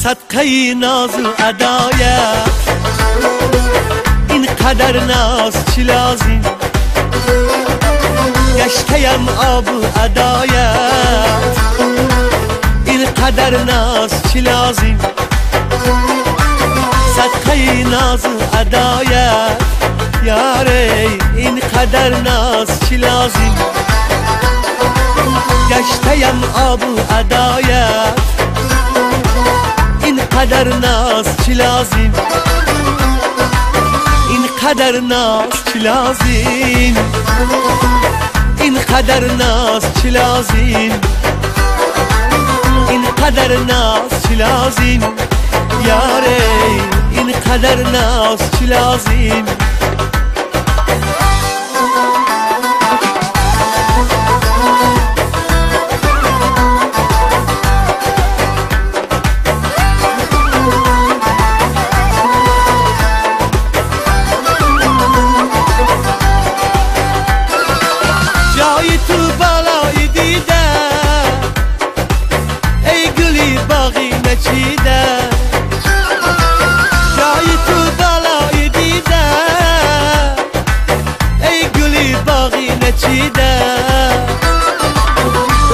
صدقه ناز و ادایت اینقدر ناز چی لازم گشتیم آب و ادایت اینقدر ناز چی لازم صدقه ناز و ادایت یاره اینقدر ناز چی لازم گشتیم آب و ادایت اینقدر ناز چی لازم اینقدر ناز چی لازم اینقدر ناز چی لازم اینقدر ناز چی لازم یاره اینقدر ناز چی لازم جای تو بالای دیده ای گلی باقی نچیده جای تو بالای دیده ای گلی باقی نچیده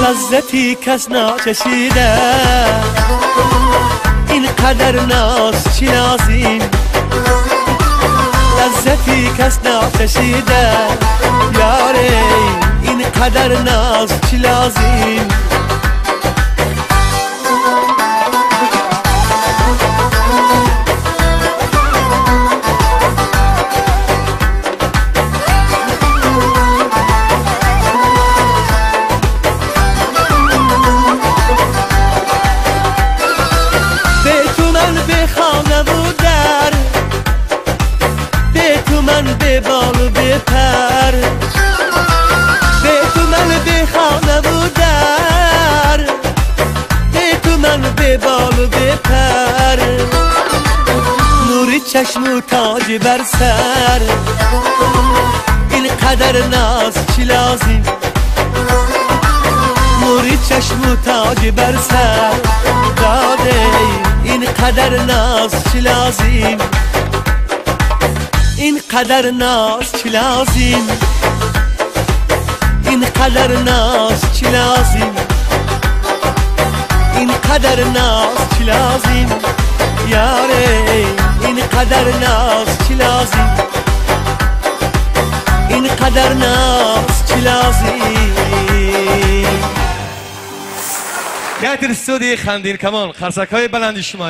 لذتی کس نچشیده اینقدر ناز چی لازم لذتی کس نچشیده یاره اینقدر ناز چی لازم به تو من به خانه و در به تو من به بال و به پر به تو من به خانه و در به تو من به بال و به پر نوری چشم و تاج بر سر اینقدر ناز چی لازم نوری چشم و تاج بر سر داده اینقدر ناز چی لازم اینقدر ناز چی لازم اینقدر ناز چی لازم اینقدر ناز چی لازم یاره اینقدر ناز چی لازم اینقدر ناز چی لازم تئاتر استودیوی خندین کمان خرسک های بلندی شما